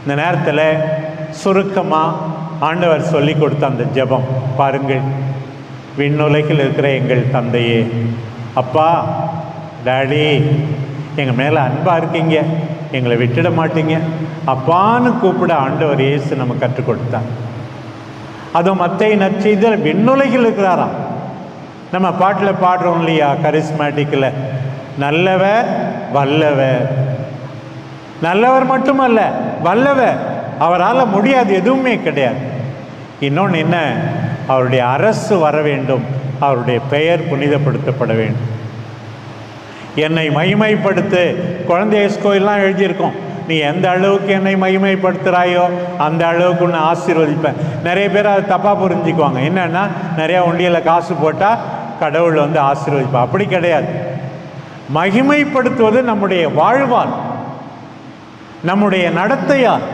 இந்த நேரத்தில் சுருக்கமாக ஆண்டவர் சொல்லி கொடுத்த அந்த ஜெபம் பாருங்கள். விண்ணுலகில் இருக்கிற எங்கள் தந்தையே, அப்பா, டாடி, எங்கள் மேலே அன்பாக இருக்கீங்க, எங்களை விட்டுட மாட்டீங்க, அப்பான்னு கூப்பிட ஆண்டவர் இயேசு நம்ம கற்றுக் கொடுத்தார். அதுவும் மத்தேயு நற்செய்தியில் விண்ணுலகில் இருக்கிறாராம். நம்ம பாட்டில் பாடுறோம் இல்லையா, கரிஸ்மேட்டிக்கில், நல்லவர் வல்லவர். நல்லவர் மட்டுமல்ல, வல்லவர். அவரால் முடியாது எதுவுமே கிடையாது. இன்னொன்று என்ன, அவருடைய அரசு வர வேண்டும், அவருடைய பெயர் புனிதப்படுத்தப்பட வேண்டும். என்னை மகிமைப்படுத்து. குழந்தை இயேசு கோயிலெலாம் எழுதியிருக்கோம், நீ எந்த அளவுக்கு என்னை மகிமைப்படுத்துகிறாயோ அந்த அளவுக்கு ஒன்று ஆசீர்வதிப்பேன். நிறைய பேர் அதை தப்பாக புரிஞ்சுக்குவாங்க. என்னென்னா, நிறையா உண்டியலில் காசு போட்டால் கடவுள் வந்து ஆசீர்வதிப்பா. அப்படி கிடையாது. மகிமைப்படுத்துவது நம்முடைய வாழ்வால், நம்முடைய நடத்தையால்.